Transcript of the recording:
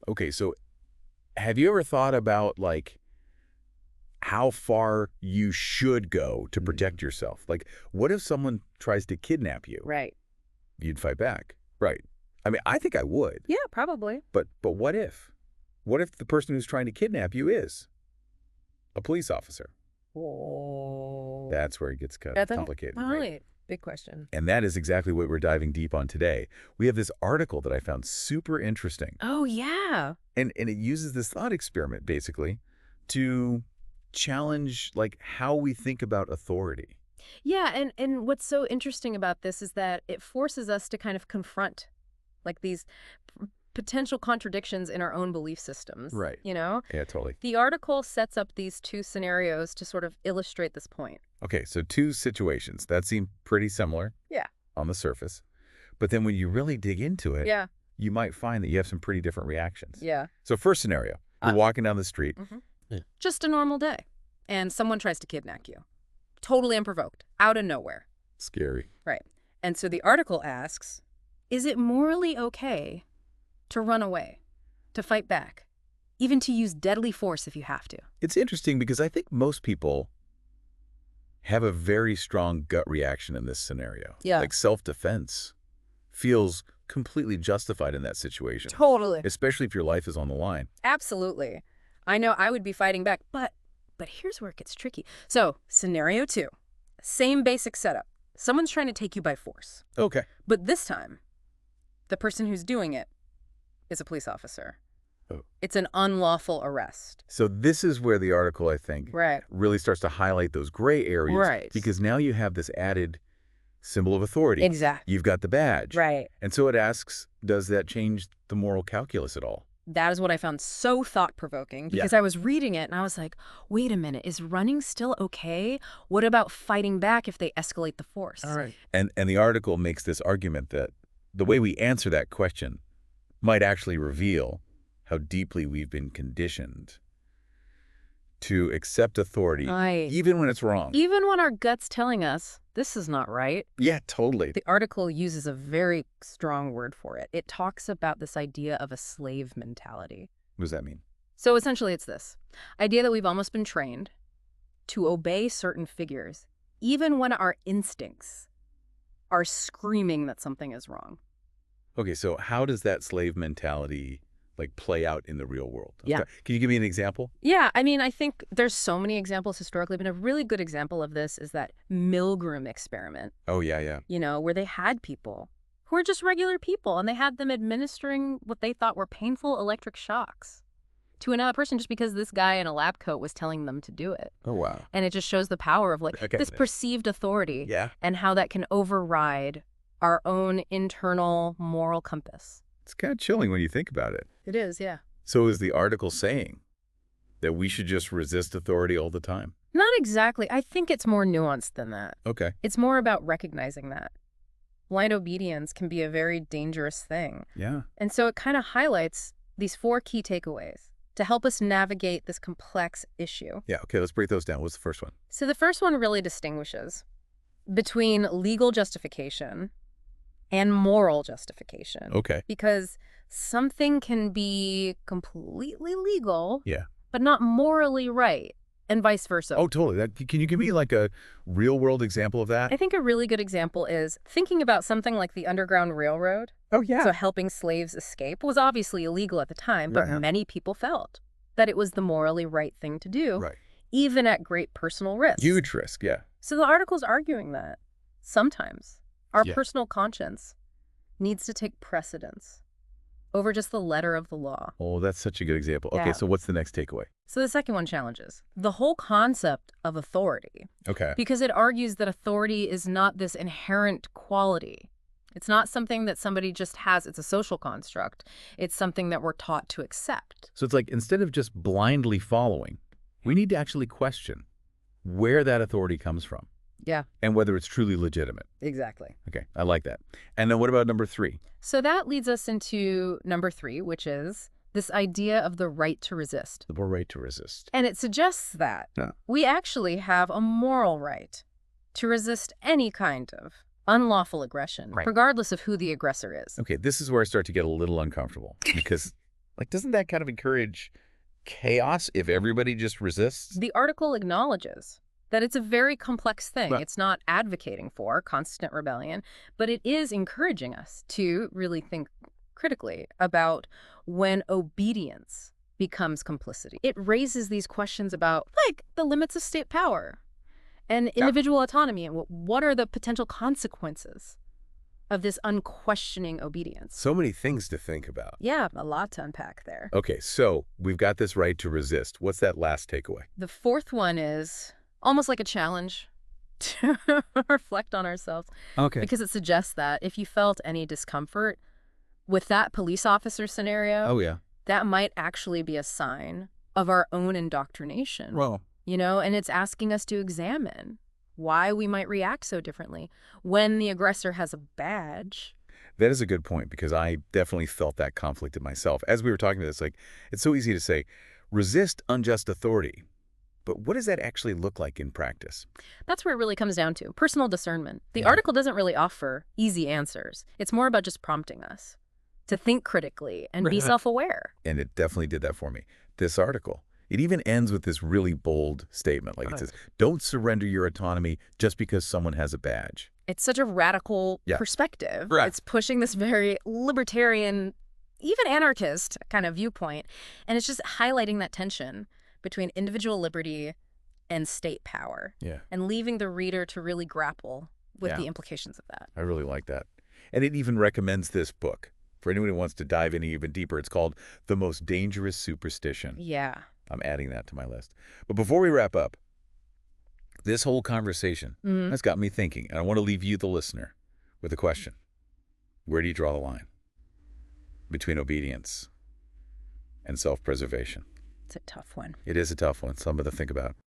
Okay, so have you ever thought about, like, how far you should go to protect yourself? Like, what if someone tries to kidnap you? Right. You'd fight back. Right. I mean, I think I would. Yeah, probably. But what if? What if the person who's trying to kidnap you is a police officer? Oh. That's where it gets kind of complicated. Right. Big question. And that is exactly what we're diving deep on today. We have this article that I found super interesting. Oh, yeah. And it uses this thought experiment, basically, to challenge, like, how we think about authority. Yeah, and what's so interesting about this is that it forces us to kind of confront, like, these potential contradictions in our own belief systems. Right. You know? Yeah, totally. The article sets up these two scenarios to sort of illustrate this point. Okay, so two situations. That seem pretty similar Yeah. on the surface. But then when you really dig into it, Yeah. you might find that you have some pretty different reactions. Yeah. So first scenario, you're walking down the street. Just a normal day. And someone tries to kidnap you. Totally unprovoked. Out of nowhere. Scary. Right. And so the article asks, is it morally okay to run away, to fight back, even to use deadly force if you have to? It's interesting because I think most people have a very strong gut reaction in this scenario. Yeah. Like self-defense feels completely justified in that situation. Totally. Especially if your life is on the line. Absolutely. I know I would be fighting back, but here's where it gets tricky. So, scenario 2. Same basic setup. Someone's trying to take you by force. Okay. But this time, the person who's doing it is a police officer. Oh. It's an unlawful arrest. So this is where the article, I think, Right. really starts to highlight those gray areas. Right. Because now you have this added symbol of authority. Exactly. You've got the badge. Right. And so it asks, does that change the moral calculus at all? That is what I found so thought-provoking, because I was reading it and I was like, wait a minute, is running still okay? What about fighting back if they escalate the force? All right. And the article makes this argument that the way we answer that question might actually reveal how deeply we've been conditioned to accept authority, even when it's wrong. Even when our gut's telling us, this is not right. Yeah, totally. The article uses a very strong word for it. It talks about this idea of a slave mentality. What does that mean? So essentially it's this idea that we've almost been trained to obey certain figures, even when our instincts are screaming that something is wrong. Okay, so how does that slave mentality play out in the real world? Okay. Yeah. Can you give me an example? Yeah, I mean, I think there's so many examples historically, but a really good example of this is that Milgram experiment. Oh, yeah. You know, where they had people who were just regular people, and they had them administering what they thought were painful electric shocks to another person just because this guy in a lab coat was telling them to do it. Oh, wow. And it just shows the power of this perceived authority and how that can override our own internal moral compass. It's kind of chilling when you think about it. It is, yeah. So is the article saying that we should just resist authority all the time? Not exactly. I think it's more nuanced than that. Okay. It's more about recognizing that blind obedience can be a very dangerous thing. Yeah. And so it kind of highlights these 4 key takeaways to help us navigate this complex issue. Yeah, okay, let's break those down. What's the first one? So the first one really distinguishes between legal justification and moral justification. Okay. Because something can be completely legal, but not morally right, and vice versa. Oh, totally. Can you give me a real-world example of that? I think a really good example is thinking about something like the Underground Railroad. Oh, yeah. So helping slaves escape was obviously illegal at the time, but many people felt that it was the morally right thing to do, even at great personal risk. Huge risk, yeah. So the article's arguing that sometimes our personal conscience needs to take precedence over just the letter of the law. Oh, that's such a good example. Okay, Yeah. so what's the next takeaway? So the second one challenges the whole concept of authority. Okay. Because it argues that authority is not this inherent quality. It's not something that somebody just has. It's a social construct. It's something that we're taught to accept. So it's like instead of just blindly following, we need to actually question where that authority comes from. Yeah. And whether it's truly legitimate. Exactly. Okay, I like that. And then what about number 3? So that leads us into number 3, which is this idea of the right to resist. The right to resist. And it suggests that we actually have a moral right to resist any kind of unlawful aggression, regardless of who the aggressor is. Okay, this is where I start to get a little uncomfortable because Like, doesn't that kind of encourage chaos if everybody just resists? The article acknowledges that it's a very complex thing. Right. It's not advocating for constant rebellion, but it is encouraging us to really think critically about when obedience becomes complicity. It raises these questions about, like, the limits of state power and individual autonomy and what are the potential consequences of this unquestioning obedience. So many things to think about. Yeah, a lot to unpack there. Okay, so we've got this right to resist. What's that last takeaway? The fourth one is almost like a challenge to reflect on ourselves. Okay. Because it suggests that if you felt any discomfort with that police officer scenario, Oh, yeah. that might actually be a sign of our own indoctrination. Well, And it's asking us to examine why we might react so differently when the aggressor has a badge. that is a good point because I definitely felt that conflict in myself. As we were talking about this, like, it's so easy to say, resist unjust authority. But what does that actually look like in practice? That's where it really comes down to personal discernment. The Yeah. article doesn't really offer easy answers. It's more about just prompting us to think critically and be self-aware. And it definitely did that for me. This article, it even ends with this really bold statement. Like, it says, don't surrender your autonomy just because someone has a badge. It's such a radical Yeah. perspective. Right. It's pushing this very libertarian, even anarchist kind of viewpoint. And it's just highlighting that tension between individual liberty and state power. Yeah. And leaving the reader to really grapple with Yeah. the implications of that. I really like that. And it even recommends this book. For anyone who wants to dive in even deeper, it's called The Most Dangerous Superstition. Yeah. I'm adding that to my list. But before we wrap up, this whole conversation has got me thinking, and I want to leave you, the listener, with a question. Where do you draw the line between obedience and self-preservation? It's a tough one. It is a tough one, something to think about.